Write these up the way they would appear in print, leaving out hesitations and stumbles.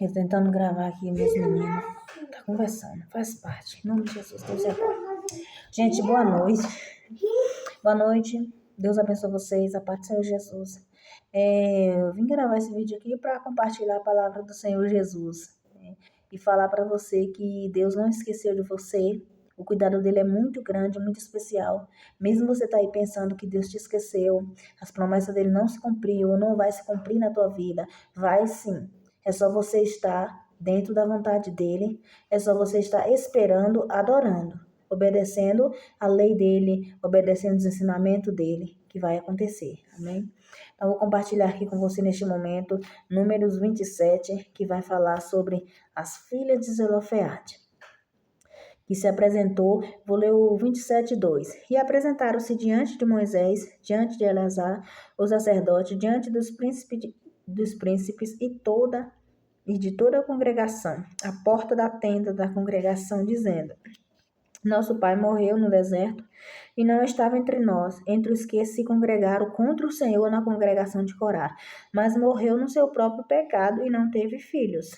Eu tentando gravar aqui, meus meninos. Tá conversando, faz parte. Em nome de Jesus, Deus é bom. Gente, boa noite. Boa noite. Deus abençoe vocês. A paz do Senhor Jesus. Eu vim gravar esse vídeo aqui para compartilhar a palavra do Senhor Jesus, né? E falar para você que Deus não esqueceu de você. O cuidado dele é muito grande, muito especial. Mesmo você tá aí pensando que Deus te esqueceu, as promessas dele não se cumpriu, ou não vai se cumprir na tua vida, vai sim. É só você estar dentro da vontade dele, é só você estar esperando, adorando, obedecendo a lei dele, obedecendo os ensinamentos dele, que vai acontecer. Amém? Então, vou compartilhar aqui com você neste momento, Números 27, que vai falar sobre as filhas de Zelofeade, que se apresentou, vou ler o 27:2. E apresentaram-se diante de Moisés, diante de Eleazar, o sacerdote, diante dos príncipes e de toda a congregação, à porta da tenda da congregação, dizendo: Nosso pai morreu no deserto e não estava entre nós, entre os que se congregaram contra o Senhor na congregação de Corá, mas morreu no seu próprio pecado e não teve filhos.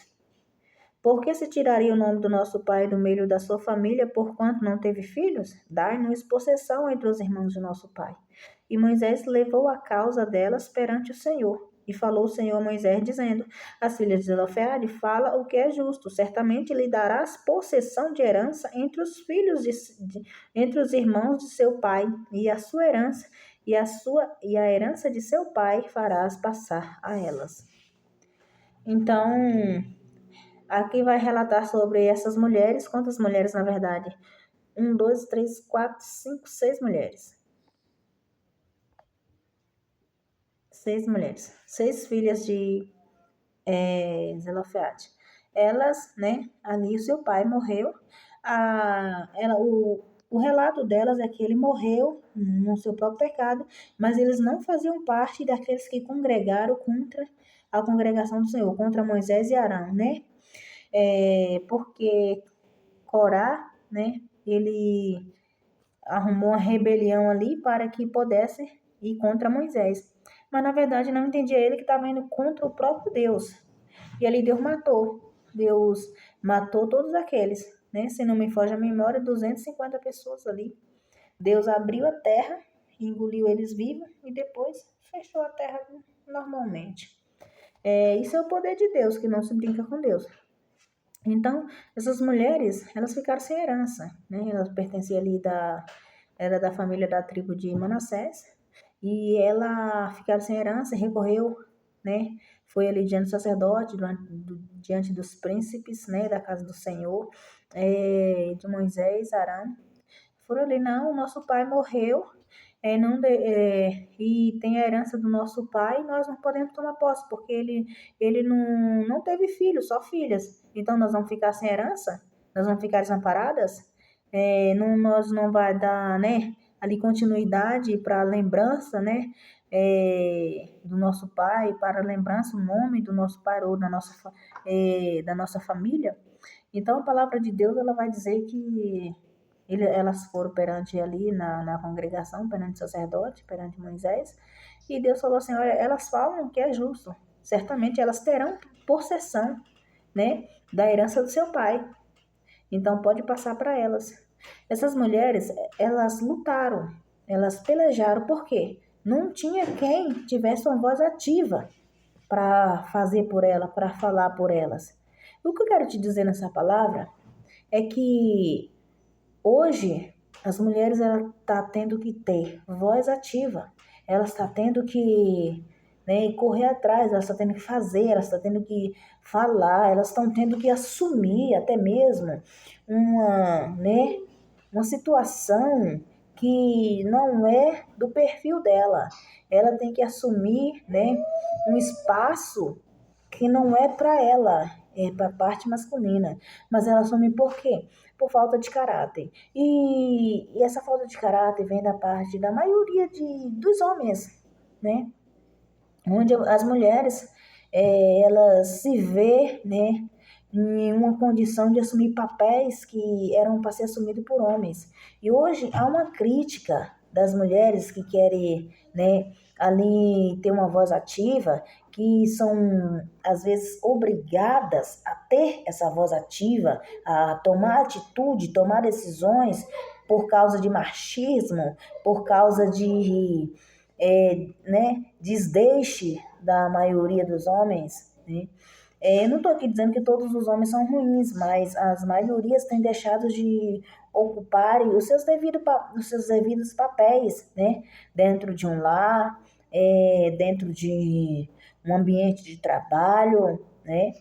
Por que se tiraria o nome do nosso pai do meio da sua família, porquanto não teve filhos? Dai-nos possessão entre os irmãos de nosso pai. E Moisés levou a causa delas perante o Senhor. E falou o Senhor a Moisés, dizendo: As filhas de Zelofeade, fala o que é justo. Certamente lhe darás possessão de herança entre os filhos entre os irmãos de seu pai, e a sua herança e a herança de seu pai farás passar a elas. Então, aqui vai relatar sobre essas mulheres. Quantas mulheres, na verdade? 1, 2, 3, 4, 5, 6 mulheres. 6 mulheres. 6 filhas de Zelofeade. Elas, né, ali o seu pai morreu. O relato delas é que ele morreu no seu próprio pecado, mas eles não faziam parte daqueles que congregaram contra a congregação do Senhor, contra Moisés e Arão, né? Porque Corá, né, ele arrumou uma rebelião ali para que pudesse ir contra Moisés. Mas, na verdade, não entendia ele que estava indo contra o próprio Deus. E ali Deus matou todos aqueles, né? Se não me foge a memória, 250 pessoas ali. Deus abriu a terra, engoliu eles vivos e depois fechou a terra normalmente. Isso é o poder de Deus, que não se brinca com Deus. Então, essas mulheres, elas ficaram sem herança, né? Elas pertenciam ali era da família da tribo de Manassés, e ela ficaram sem herança, recorreu, né? Foi ali diante do sacerdote, diante dos príncipes, né? Da casa do Senhor, de Moisés, Arão. Foram ali, não, nosso pai morreu, e tem a herança do nosso pai, nós não podemos tomar posse, porque ele não teve filhos, só filhas. Então, nós vamos ficar sem herança? Nós vamos ficar desamparadas? Nós não vai dar, né, ali continuidade para a lembrança, né, do nosso pai, para a lembrança, o nome do nosso pai ou da nossa família. Então, a palavra de Deus, ela vai dizer que elas foram perante ali na congregação, perante o sacerdote, perante Moisés, e Deus falou assim: olha, elas falam que é justo, certamente elas terão possessão, né, da herança do seu pai, então pode passar para elas. Essas mulheres, elas lutaram, elas pelejaram, por quê? Não tinha quem tivesse uma voz ativa para fazer por ela, para falar por elas. O que eu quero te dizer nessa palavra é que hoje, as mulheres tá tendo que ter voz ativa, elas estão tendo que, né, correr atrás, elas estão tendo que fazer, elas estão tendo que falar, elas estão tendo que assumir até mesmo né, uma situação que não é do perfil dela. Ela tem que assumir, né, um espaço que não é para ela, é para a parte masculina. Mas ela assume por quê? Por falta de caráter. E essa falta de caráter vem da parte da maioria dos homens, né? Onde as mulheres, elas se vê, né, em uma condição de assumir papéis que eram para ser assumidos por homens. E hoje há uma crítica das mulheres que querem, né, ali ter uma voz ativa, que são, às vezes, obrigadas a ter essa voz ativa, a tomar atitude, tomar decisões por causa de machismo, por causa de desdeixe da maioria dos homens, né? Eu não estou aqui dizendo que todos os homens são ruins, mas as maiorias têm deixado de ocuparem os seus devidos papéis, né? Dentro de um lar, dentro de um ambiente de trabalho, né?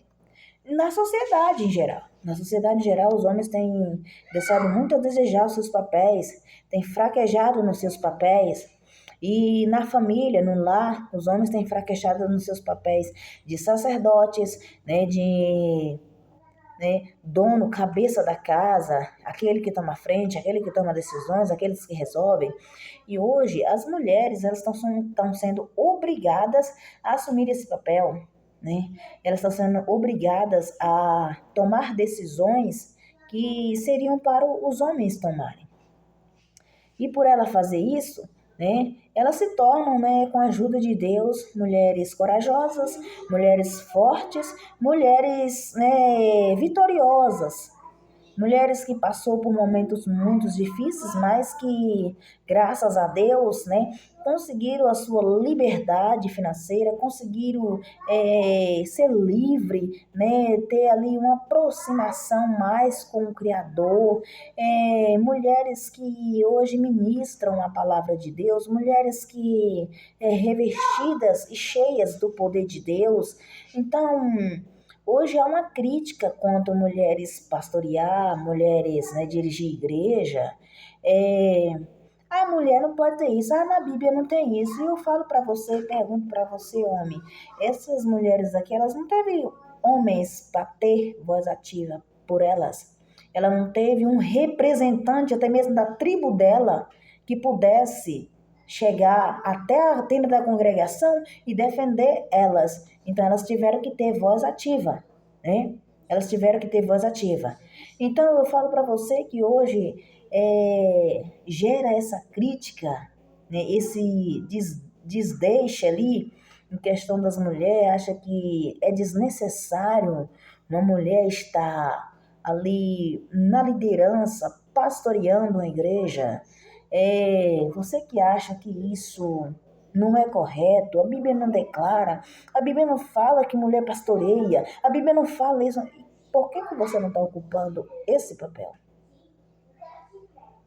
Na sociedade em geral. Na sociedade em geral, os homens têm deixado muito a desejar os seus papéis, têm fraquejado nos seus papéis. E na família, no lar, os homens têm fraquejado nos seus papéis de sacerdotes, dono, cabeça da casa, aquele que toma frente, aquele que toma decisões, aqueles que resolvem. E hoje as mulheres elas estão sendo obrigadas a assumir esse papel, né? Elas estão sendo obrigadas a tomar decisões que seriam para os homens tomarem. E por ela fazer isso, né, elas se tornam, né, com a ajuda de Deus, mulheres corajosas, mulheres fortes, mulheres, né, vitoriosas. Mulheres que passou por momentos muito difíceis, mas que, graças a Deus, né, conseguiram a sua liberdade financeira, conseguiram ser livre, né, ter ali uma aproximação mais com o Criador. Mulheres que hoje ministram a palavra de Deus, mulheres que revestidas e cheias do poder de Deus. Então, hoje há uma crítica contra mulheres pastorear, mulheres, né, dirigir igreja. A mulher não pode ter isso, na Bíblia não tem isso. E eu falo para você, pergunto para você, homem, essas mulheres aqui, elas não teve homens para ter voz ativa por elas. Ela não teve um representante, até mesmo da tribo dela, que pudesse chegar até a tenda da congregação e defender elas. Então, elas tiveram que ter voz ativa, né? Elas tiveram que ter voz ativa. Então, eu falo para você que hoje gera essa crítica, né? Esse desdeixe ali, em questão das mulheres, acha que é desnecessário uma mulher estar ali na liderança, pastoreando a igreja. Você que acha que isso não é correto, a Bíblia não declara, a Bíblia não fala que mulher pastoreia, a Bíblia não fala isso. Por que você não está ocupando esse papel?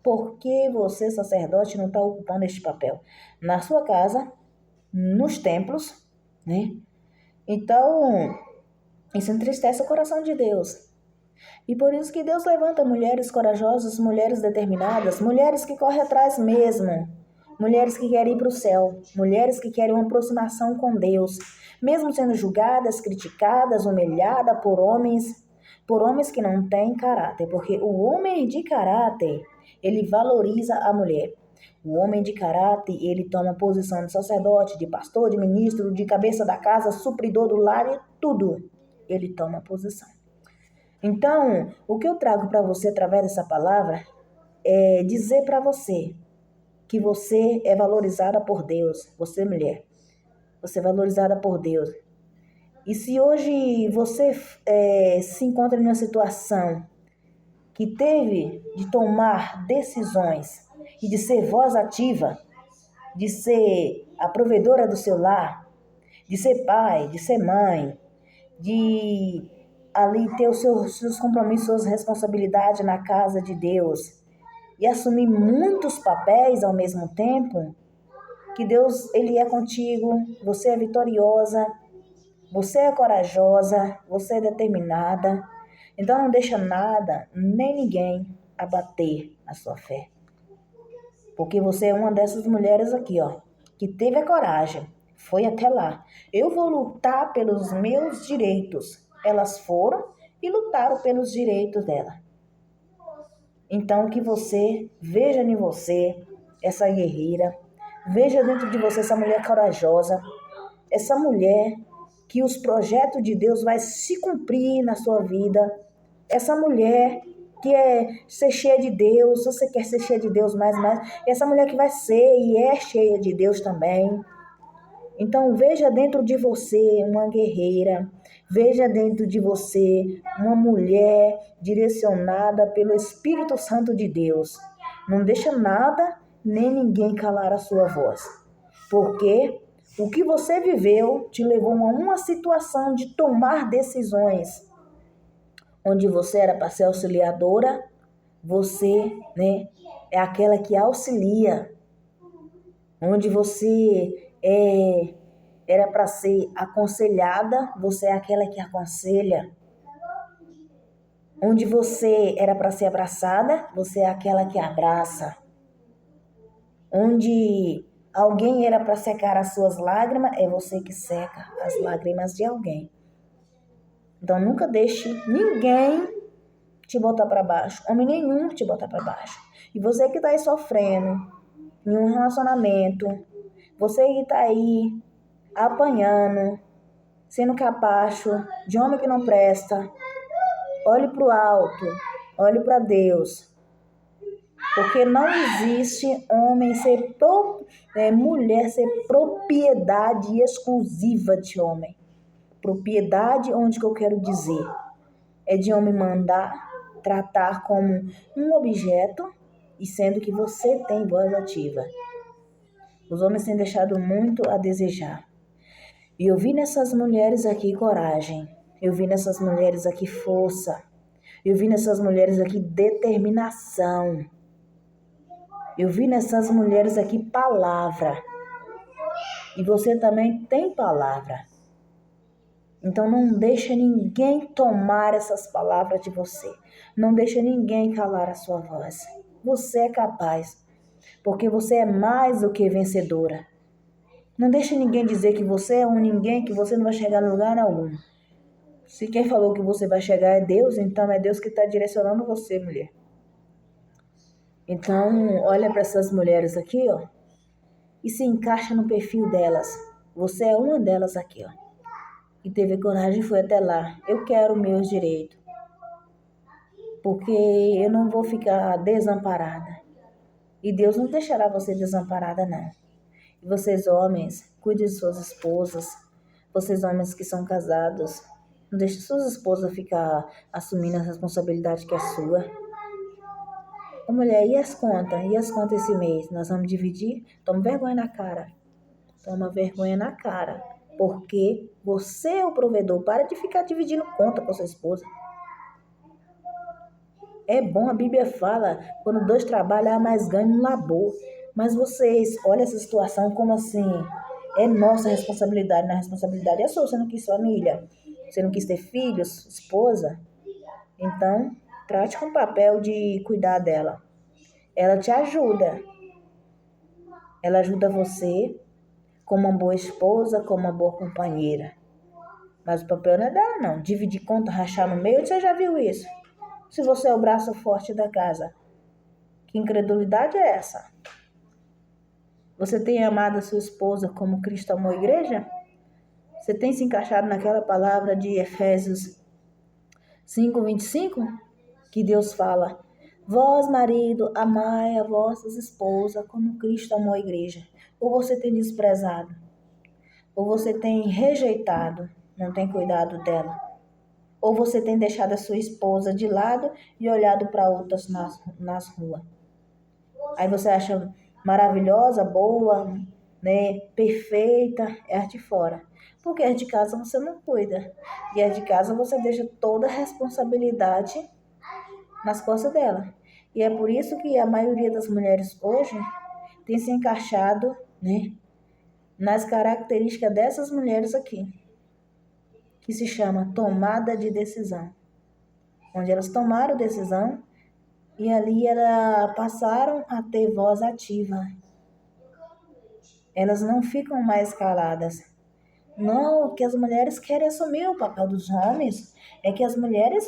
Por que você, sacerdote, não está ocupando este papel? Na sua casa, nos templos, né? Então, isso entristece o coração de Deus. E por isso que Deus levanta mulheres corajosas, mulheres determinadas, mulheres que correm atrás mesmo, mulheres que querem ir para o céu, mulheres que querem uma aproximação com Deus, mesmo sendo julgadas, criticadas, humilhadas por homens que não têm caráter, porque o homem de caráter, ele valoriza a mulher. O homem de caráter, ele toma posição de sacerdote, de pastor, de ministro, de cabeça da casa, supridor do lar e tudo. Ele toma posição. Então, o que eu trago para você através dessa palavra é dizer para você que você é valorizada por Deus, você mulher, você é valorizada por Deus. E se hoje você se encontra em uma situação que teve de tomar decisões e de ser voz ativa, de ser a provedora do seu lar, de ser pai, de ser mãe, de ali ter os seus compromissos, suas responsabilidades na casa de Deus e assumir muitos papéis ao mesmo tempo, que Deus, ele é contigo, você é vitoriosa, você é corajosa, você é determinada. Então não deixa nada, nem ninguém abater a sua fé. Porque você é uma dessas mulheres aqui, ó, que teve a coragem, foi até lá. Eu vou lutar pelos meus direitos. Elas foram e lutaram pelos direitos dela. Então que você veja em você essa guerreira, veja dentro de você essa mulher corajosa, essa mulher que os projetos de Deus vai se cumprir na sua vida, essa mulher que é ser cheia de Deus, você quer ser cheia de Deus mais, essa mulher que vai ser e é cheia de Deus também, Então, veja dentro de você uma guerreira, veja dentro de você uma mulher direcionada pelo Espírito Santo de Deus. Não deixa nada nem ninguém calar a sua voz, porque o que você viveu te levou a uma situação de tomar decisões, onde você era para ser auxiliadora, você, né, é aquela que auxilia, onde você era para ser aconselhada, você é aquela que aconselha. Onde você era para ser abraçada, você é aquela que abraça. Onde alguém era para secar as suas lágrimas, é você que seca as lágrimas de alguém. Então nunca deixe ninguém te botar para baixo, homem nenhum te botar para baixo. E você que está aí sofrendo em um relacionamento, você que está aí apanhando, sendo capacho de homem que não presta, olhe para o alto, olhe para Deus. Porque não existe homem mulher ser propriedade exclusiva de homem. Propriedade, onde que eu quero dizer? É de homem mandar, tratar como um objeto, e sendo que você tem voz ativa. Os homens têm deixado muito a desejar. E eu vi nessas mulheres aqui coragem. Eu vi nessas mulheres aqui força. Eu vi nessas mulheres aqui determinação. Eu vi nessas mulheres aqui palavra. E você também tem palavra. Então não deixa ninguém tomar essas palavras de você. Não deixa ninguém calar a sua voz. Você é capaz. Porque você é mais do que vencedora. Não deixa ninguém dizer que você é um ninguém, que você não vai chegar em lugar algum. Se quem falou que você vai chegar é Deus, então é Deus que está direcionando você, mulher. Então, olha para essas mulheres aqui, ó, e se encaixa no perfil delas. Você é uma delas aqui, ó, e teve coragem e foi até lá. Eu quero meus direitos, porque eu não vou ficar desamparada. E Deus não deixará você desamparada, não. E vocês, homens, cuidem de suas esposas. Vocês, homens que são casados, não deixem suas esposas ficar assumindo a responsabilidade que é sua. Ô, mulher, e as contas? E as contas esse mês? Nós vamos dividir? Toma vergonha na cara. Toma vergonha na cara. Porque você é o provedor. Para de ficar dividindo conta com a sua esposa. É bom, a Bíblia fala, quando dois trabalham, há mais ganho no labor. Mas vocês, olha essa situação como assim, é nossa responsabilidade, na responsabilidade é sua. Você não quis família, você não quis ter filhos, esposa. Então, trate com o papel de cuidar dela. Ela te ajuda. Ela ajuda você como uma boa esposa, como uma boa companheira. Mas o papel não é dela, não. Dividir conta, rachar no meio, você já viu isso? Se você é o braço forte da casa. Que incredulidade é essa? Você tem amado a sua esposa como Cristo amou a igreja? Você tem se encaixado naquela palavra de Efésios 5:25? Que Deus fala: vós, marido, amai a vossas esposas como Cristo amou a igreja. Ou você tem desprezado? Ou você tem rejeitado, não tem cuidado dela? Ou você tem deixado a sua esposa de lado e olhado para outras nas ruas? Aí você acha maravilhosa, boa, né, perfeita, é de fora. Porque é de casa você não cuida. E é de casa você deixa toda a responsabilidade nas costas dela. E é por isso que a maioria das mulheres hoje tem se encaixado, né, nas características dessas mulheres aqui, que se chama tomada de decisão. Onde elas tomaram decisão e ali elas passaram a ter voz ativa. Elas não ficam mais caladas. Não, que as mulheres querem assumir o papel dos homens. É que as mulheres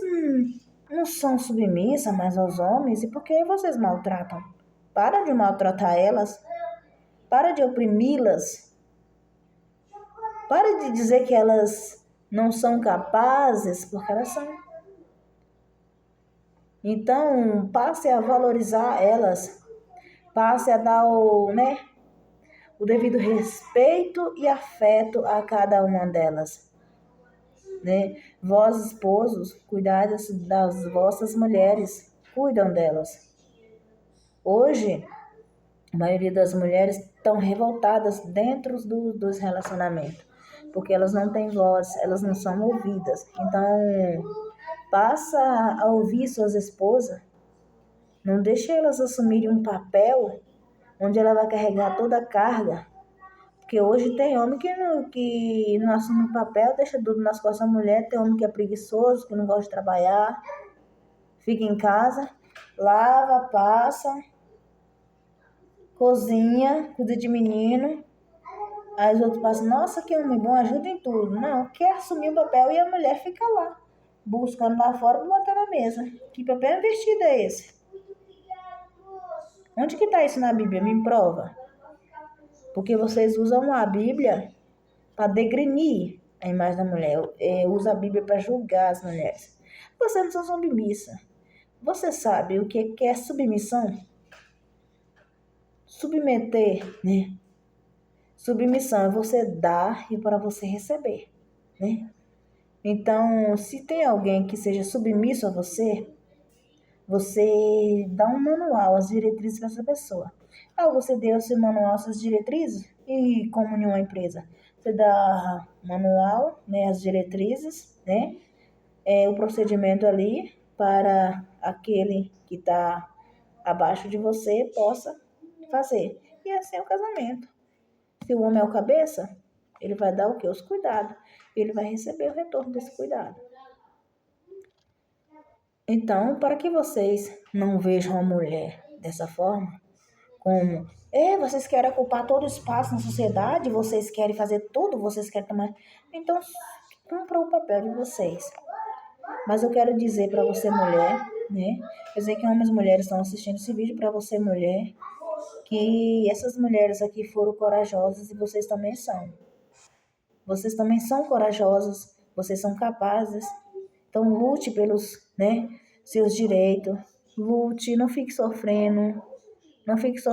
não são submissas mais aos homens. E por que vocês maltratam? Para de maltratar elas. Para de oprimi-las. Para de dizer que elas não são capazes, porque elas são. Então, passe a valorizar elas. Passe a dar o devido respeito e afeto a cada uma delas, né? Vós, esposos, cuidai das vossas mulheres, cuidam delas. Hoje, a maioria das mulheres estão revoltadas dentro dos relacionamentos, porque elas não têm voz, elas não são ouvidas. Então, passa a ouvir suas esposas, não deixe elas assumirem um papel onde ela vai carregar toda a carga. Porque hoje tem homem que não assume o papel, deixa tudo nas costas da mulher, tem homem que é preguiçoso, que não gosta de trabalhar, fica em casa, lava, passa, cozinha, cuida de menino. Aí os outros passam, nossa, que homem bom, ajuda em tudo. Não, quer assumir o papel e a mulher fica lá, buscando lá fora para botar na mesa. Que papel investido é esse? Onde que está isso na Bíblia? Me prova. Porque vocês usam a Bíblia para degrenir a imagem da mulher. Usa a Bíblia para julgar as mulheres. Você não são submissa. Você sabe o que é submissão? Submeter, né? Submissão é você dar e para você receber, né? Então, se tem alguém que seja submisso a você, você dá um manual, as diretrizes para essa pessoa. Você deu esse manual, essas diretrizes e comunhão à empresa. Você dá manual, né, as diretrizes, né, o procedimento ali para aquele que está abaixo de você possa fazer. E assim é o casamento. Se o homem é o cabeça, ele vai dar o quê? Os cuidados. Ele vai receber o retorno desse cuidado. Então, para que vocês não vejam a mulher dessa forma, como, vocês querem ocupar todo o espaço na sociedade, vocês querem fazer tudo, vocês querem tomar... Então, cumpra o papel de vocês. Mas eu quero dizer para você, mulher, né? Eu sei que homens e mulheres estão assistindo esse vídeo, para você, mulher, que essas mulheres aqui foram corajosas e vocês também são. Vocês também são corajosas, vocês são capazes. Então, lute pelos, né, seus direitos. Lute, não fique sofrendo. Não fique sofrendo.